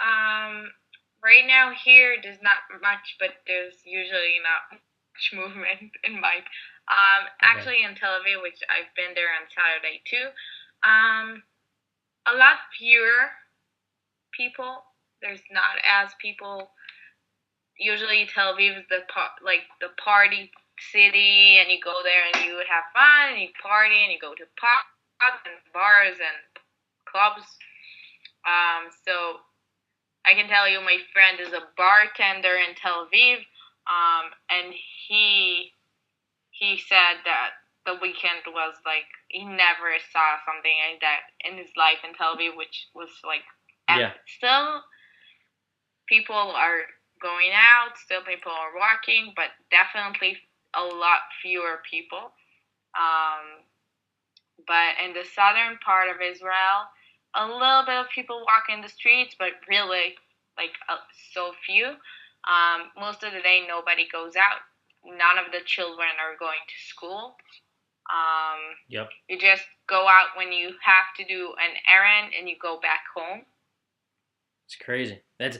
Um, right now here there's not much, but there's usually not much movement in my. Okay. Actually in Tel Aviv, which I've been there on Saturday too. A lot fewer people. There's not as people. Usually Tel Aviv is like the party city, and you go there and you have fun, and you party, and you go to pubs and bars and clubs. So I can tell you, my friend is a bartender in Tel Aviv, and he said that the weekend was like he never saw something like that in his life in Tel Aviv, which was like, Yeah. still people are going out, still people are walking, but definitely a lot fewer people. Um, but in the southern part of Israel, a little bit of people walk in the streets, but really, like so few. Most of the day, nobody goes out. None of the children are going to school. Yep. You just go out when you have to do an errand, and you go back home. It's crazy. That's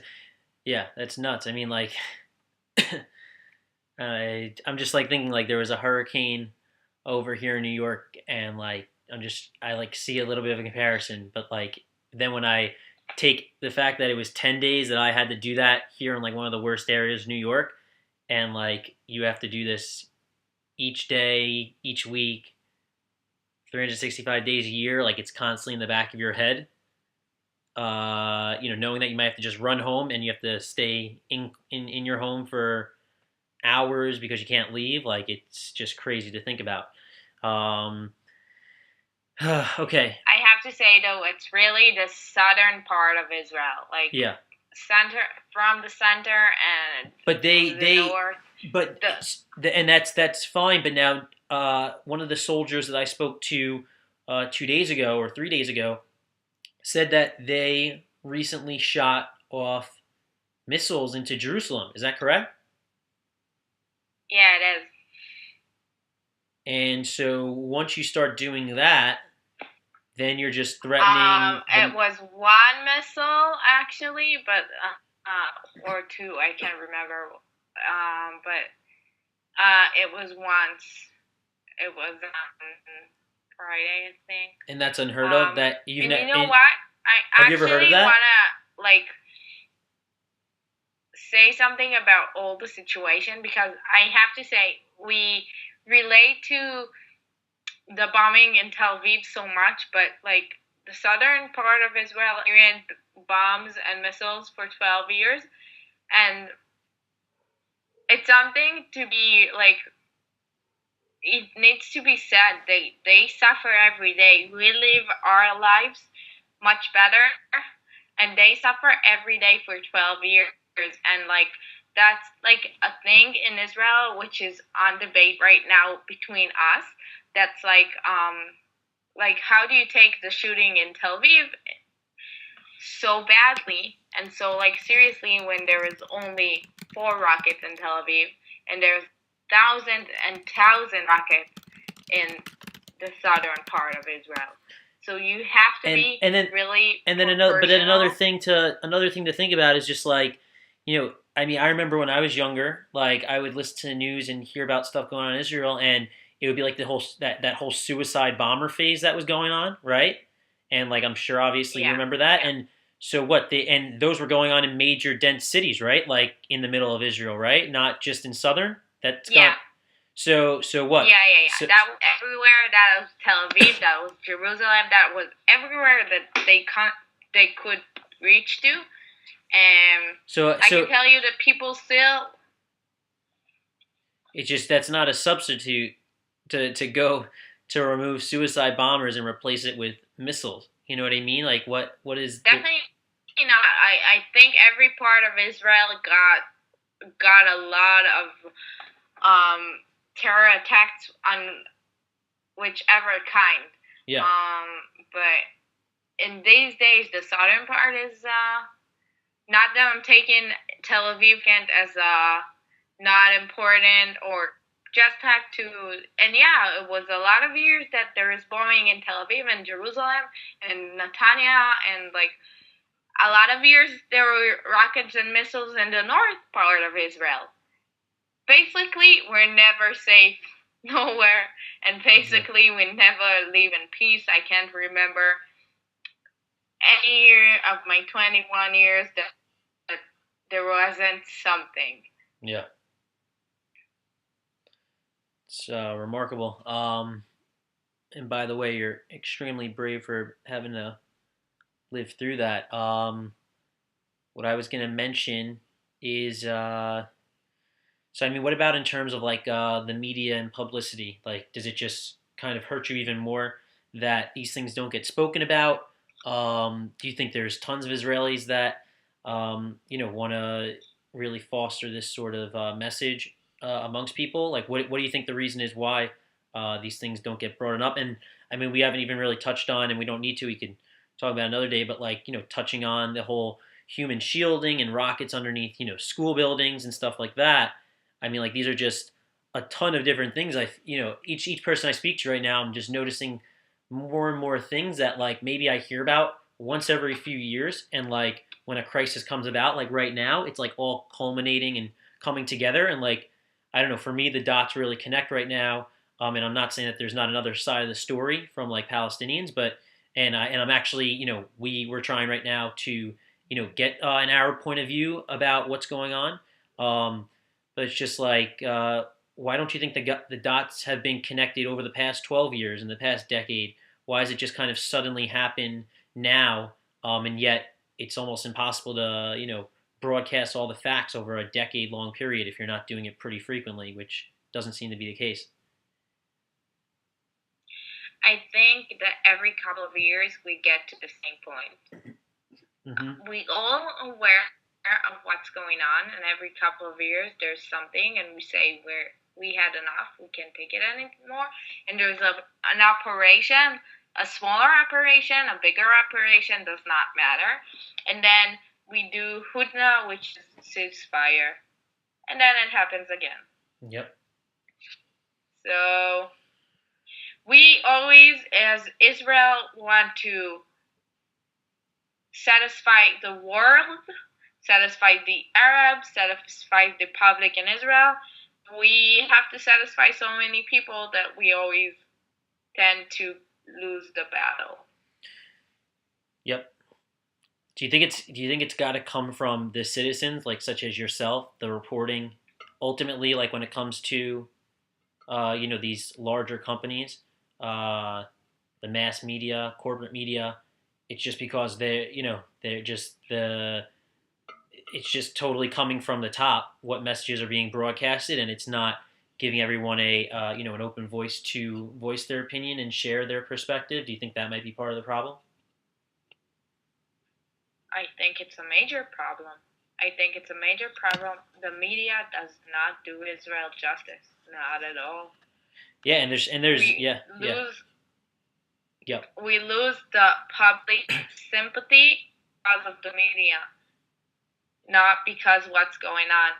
nuts. I mean, like, I'm just like thinking like there was a hurricane over here in New York, and like I like see a little bit of a comparison, but like then when I take the fact that it was 10 days that I had to do that here in like one of the worst areas of New York, and like you have to do this each day, each week, 365 days a year, like it's constantly in the back of your head. Knowing that you might have to just run home and you have to stay in your home for hours because you can't leave. Like it's just crazy to think about. Um, okay. I have to say though, it's really the southern part of Israel, like Yeah. center from the center and But the north. but and that's fine. But now, one of the soldiers that I spoke to 2 days ago or 3 days ago said that they recently shot off missiles into Jerusalem. Is that correct? Yeah, it is. And so once you start doing that, then you're just threatening It the. was one missile actually, but or two. I can't remember. But it was once. It was on Friday, I think. And that's unheard of. That And you know what? I have you ever heard of actually that? wanna like say something about all the situation because I have to say we relate to the bombing in Tel Aviv so much, but like the southern part of Israel experienced bombs and missiles for 12 years, and it's something to be like. It needs to be said. They suffer every day. We live our lives much better, and they suffer every day for 12 years, and like that's like a thing in Israel which is on debate right now between us. That's like how do you take the shooting in Tel Aviv so badly and so like seriously when there is only four rockets in Tel Aviv and there's thousands and thousands rockets in the southern part of Israel. So you have to be really and then proportional. another thing to think about is just like, I mean, I remember when I was younger, like I would listen to the news and hear about stuff going on in Israel, and it would be like the whole that whole suicide bomber phase that was going on, right? And like I'm sure obviously you Yeah, remember that. yeah, And so what they and those were going on in major dense cities, right? Like in the middle of Israel, right? Not just in southern. That's gone. yeah. So what? Yeah. So That was everywhere. That was Tel Aviv. That was Jerusalem. That was everywhere that they could reach to. And so I can so tell you that people still. it's just that's not a substitute to go to remove suicide bombers and replace it with missiles. You know what I mean? Like what is the Definitely not. I think every part of Israel got a lot of terror attacks on whichever kind. yeah But in these days, the southern part is not that I'm taking Tel Aviv as not important or just have to. And yeah, it was a lot of years that there is bombing in Tel Aviv and Jerusalem and Netanya and like a lot of years there were rockets and missiles in the north part of Israel. Basically, we're never safe nowhere, and yeah. basically we never live in peace. I can't remember any year of my 21 years that there wasn't something. Yeah. It's remarkable. And by the way, you're extremely brave for having to live through that. What I was going to mention is, so I mean, what about in terms of like the media and publicity? Like, does it just kind of hurt you even more that these things don't get spoken about? Do you think there's tons of Israelis that, want to really foster this sort of message amongst people? Like, what do you think the reason is why these things don't get brought up? And I mean, we haven't even really touched on, and we don't need to. We can talk about another day, but like, touching on the whole human shielding and rockets underneath, school buildings and stuff like that. I mean, like these are just a ton of different things. Each person I speak to right now, I'm just noticing more and more things that like maybe I hear about once every few years, and like when a crisis comes about, like right now, it's like all culminating and coming together, and like I don't know, for me, the dots really connect right now. And I'm not saying that there's not another side of the story from like Palestinians, but I'm actually, we're trying right now to, get an Arab point of view about what's going on. But it's just like, why don't you think the dots have been connected over the past 12 years, in the past decade? Why does it just kind of suddenly happen now? And yet it's almost impossible to, broadcast all the facts over a decade-long period if you're not doing it pretty frequently, which doesn't seem to be the case. I think that every couple of years we get to the same point. Mm-hmm. We all aware of what's going on, and every couple of years there's something, and we say we had enough, we can't take it anymore, and there's an operation, a smaller operation, a bigger operation, does not matter, and then we do hudna, which is ceasefire, and then it happens again. Yep. So we always, as Israel, want to satisfy the world satisfy the Arabs, satisfy the public in Israel. We have to satisfy so many people that we always tend to lose the battle. Yep. Do you think it's got to come from the citizens, like such as yourself, the reporting? Ultimately, like when it comes to these larger companies, uh, the mass media, corporate media, it's just because they're just the it's just totally coming from the top what messages are being broadcasted, and it's not giving everyone a an open voice to voice their opinion and share their perspective. Do you think that might be part of the problem? I think it's a major problem. I think it's a major problem. The media does not do Israel justice. Not at all. Yeah, and there's We yeah, yeah, lose yep. we lose the public sympathy because of the media, not because what's going on.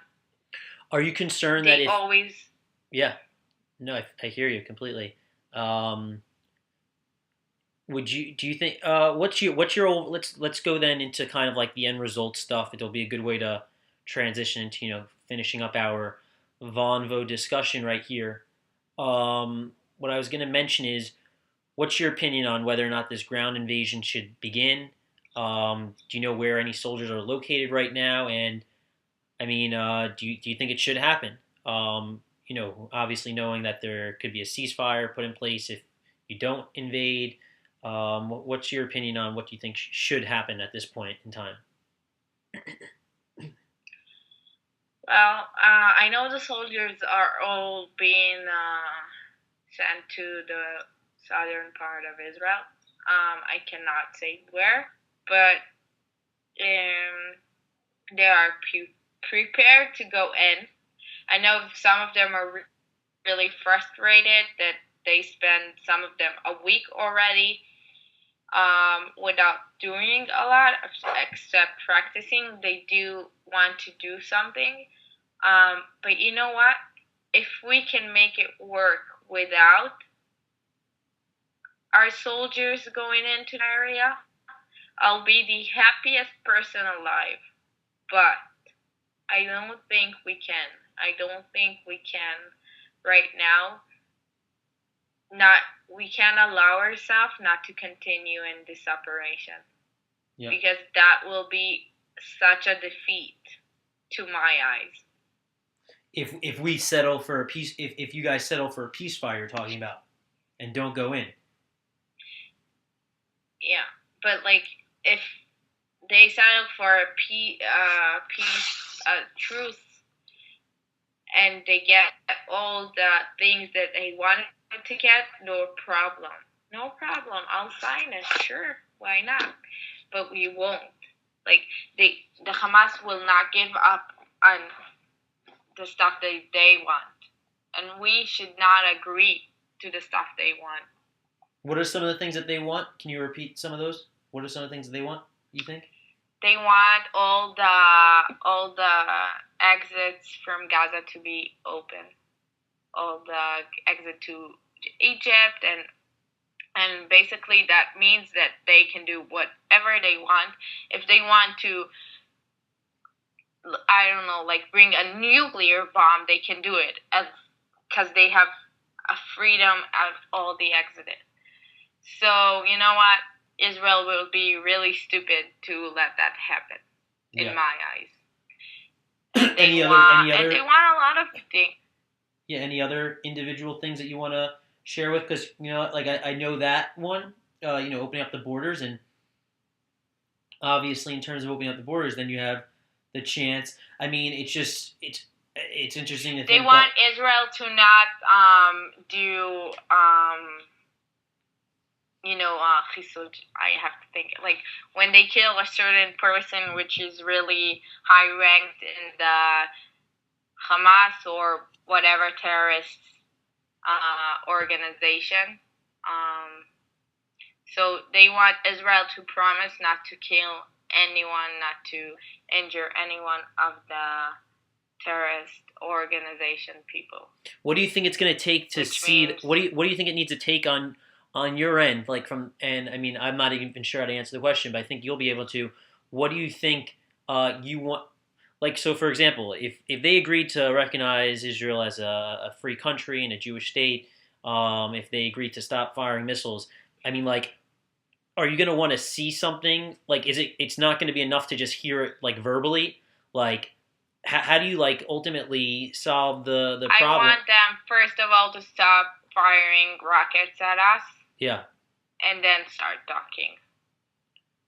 Are you concerned that They if always yeah, no, I hear you completely. Um, would you do you think what's your let's go then into kind of like the end result stuff. It'll be a good way to transition into finishing up our Vonvo discussion right here. What I was going to mention is, what's your opinion on whether or not this ground invasion should begin? Do you know where any soldiers are located right now? And I mean, do you think it should happen? Obviously knowing that there could be a ceasefire put in place if you don't invade. What's your opinion on what do you think should happen at this point in time? I know the soldiers are all being sent to the southern part of Israel. I cannot say where, but they are prepared to go in. I know some of them are really frustrated that they spend some of them a week already without doing a lot except practicing. They do want to do something. But you know what? If we can make it work without our soldiers going into the area, I'll be the happiest person alive. But I don't think we can. I don't think we can right now. Not we can't allow ourselves not to continue in this operation Yeah. because that will be such a defeat to my eyes. If we settle for a peace, if you guys settle for a peace fire, you're talking about, and don't go in. Yeah, but like if they settle for a peace, truce, and they get all the things that they wanted to get, no problem. No problem. I'll sign it. Sure, why not? But we won't. Like the Hamas will not give up on the stuff they want, and we should not agree to the stuff they want. What are some of the things that they want? Can you repeat some of those? What are some of the things that they want? You think? They want all the exits from Gaza to be open, all the exit to Egypt, and basically that means that they can do whatever they want. If they want to, I don't know, like bring a nuclear bomb, they can do it, as because they have a freedom of all the exit. So you know what? Israel will be really stupid to let that happen, in Yeah. my eyes. And any other they want a lot of things. yeah, any other individual things that you want to share with? Because like I know that one, opening up the borders, and obviously in terms of opening up the borders, then you have the chance. I mean, it's interesting to They think want that. Israel to not do I have to think like when they kill a certain person which is really high ranked in the Hamas or whatever terrorist organization. So they want Israel to promise not to kill anyone, not to injure anyone of the terrorist organization people. What do you think it's going to take to Which see? means What do you think it needs to take on your end? Like and I mean, I'm not even sure how to answer the question, but I think you'll be able to. What do you think you want, like, so for example, if they agreed to recognize Israel as a free country and a Jewish state, if they agreed to stop firing missiles, I mean, like, are you going to want to see something? Like, it's not going to be enough to just hear it like verbally? Like, how do you like ultimately solve the I problem? want them, first of all, to stop firing rockets at us Yeah. and then start talking.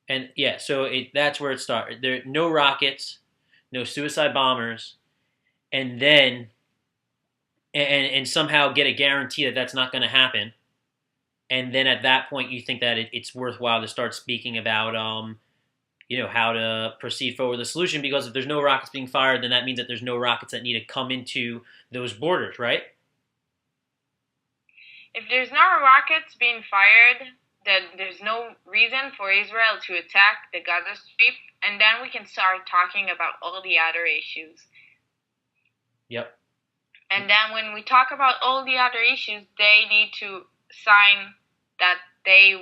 And yeah, so that's where it started. There no rockets, no suicide bombers, and then and somehow get a guarantee that that's not going to happen. And then at that point, you think that it's worthwhile to start speaking about how to proceed forward with the solution, because if there's no rockets being fired, then that means that there's no rockets that need to come into those borders, right? If there's no rockets being fired, then there's no reason for Israel to attack the Gaza Strip, and then we can start talking about all the other issues. Yep. And then when we talk about all the other issues, they need to sign that they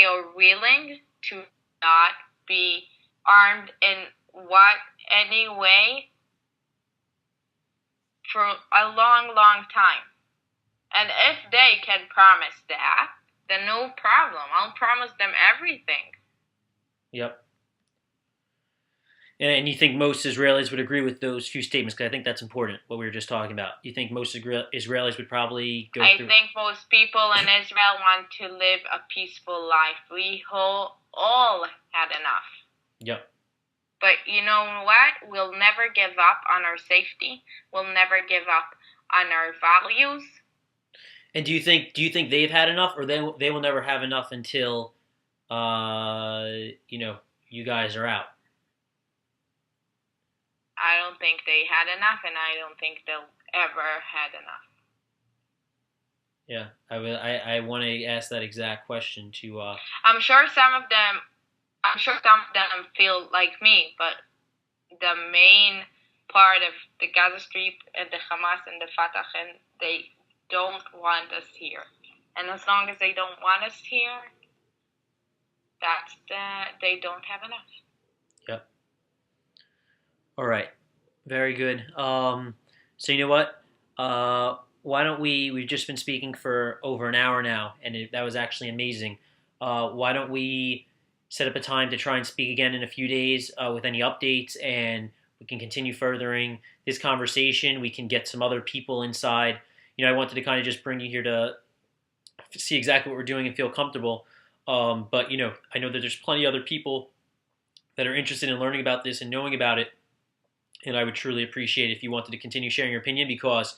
are willing to not be armed in any way for a long, long time. And if they can promise that, then no problem. I'll promise them everything. Yep. And you think most Israelis would agree with those few statements? Because I think that's important, what we were just talking about. You think most Israelis would probably go I through? think most people in Israel want to live a peaceful life. We all had enough. Yep. But you know what? We'll never give up on our safety. We'll never give up on our values. And do you think they've had enough, or they will never have enough until you guys are out? I don't think they had enough, and I don't think they'll ever had enough. Yeah, I want to ask that exact question to. I'm sure some of them feel like me, but the main part of the Gaza Strip and the Hamas and the Fatah, and they don't want us here. And as long as they don't want us here, they don't have enough. Yep. All right. Very good. So you know what? Why don't we've just been speaking for over an hour now, and that was actually amazing. Why don't we set up a time to try and speak again in a few days with any updates, and we can continue furthering this conversation. We can get some other people inside. I wanted to kind of just bring you here to see exactly what we're doing and feel comfortable. But I know that there's plenty of other people that are interested in learning about this and knowing about it. And I would truly appreciate if you wanted to continue sharing your opinion, because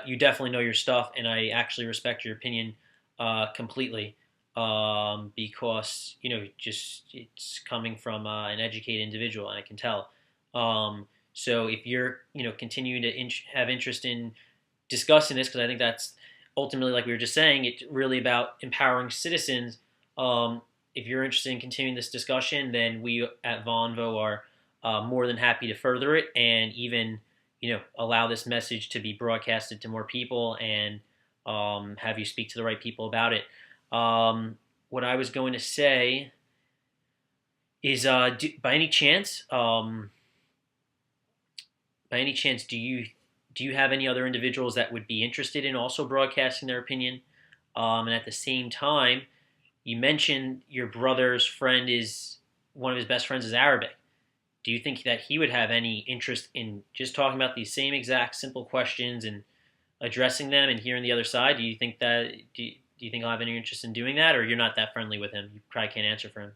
you definitely know your stuff, and I actually respect your opinion completely, because just it's coming from an educated individual, and I can tell. So if you're continuing to have interest in discussing this, because I think that's ultimately, like we were just saying, it's really about empowering citizens. If you're interested in continuing this discussion, then we at Vonvo are more than happy to further it, and even allow this message to be broadcasted to more people, and have you speak to the right people about it. What I was going to say is, by any chance, do you have any other individuals that would be interested in also broadcasting their opinion? And at the same time, you mentioned your brother's friend is one of his best friends is Arabic. Do you think that he would have any interest in just talking about these same exact simple questions and addressing them and hearing the other side? Do you think he'll have any interest in doing that, or you're not that friendly with him? You probably can't answer for him.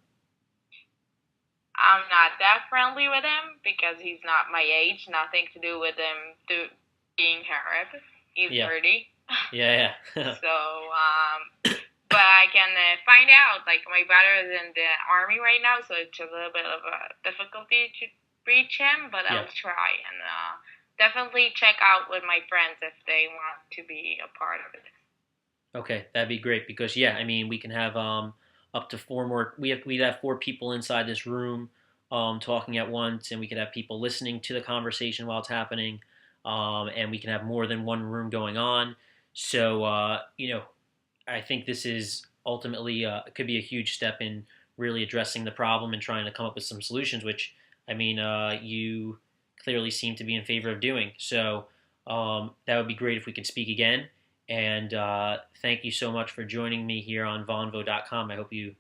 I'm not that friendly with him because he's not my age. Nothing to do with him being Arab. He's 30. Yeah. So, but I can find out. Like, my brother is in the army right now, so it's a little bit of a difficulty to reach him, but I'll try. And definitely check out with my friends if they want to be a part of it. Okay, that'd be great, because we can have up to four more. We'd have four people inside this room talking at once, and we could have people listening to the conversation while it's happening, and we can have more than one room going on. So I think this is ultimately could be a huge step in really addressing the problem and trying to come up with some solutions, which I mean, you clearly seem to be in favor of doing. So that would be great if we could speak again. And thank you so much for joining me here on Vonvo.com. I hope you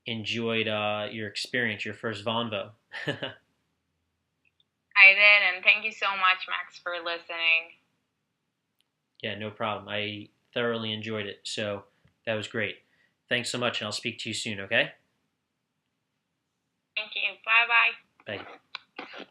enjoyed your experience, your first Vonvo. I did, and thank you so much, Max, for listening. Yeah, no problem. I thoroughly enjoyed it. So that was great. Thanks so much, and I'll speak to you soon, okay? Thank you. Bye bye. Bye.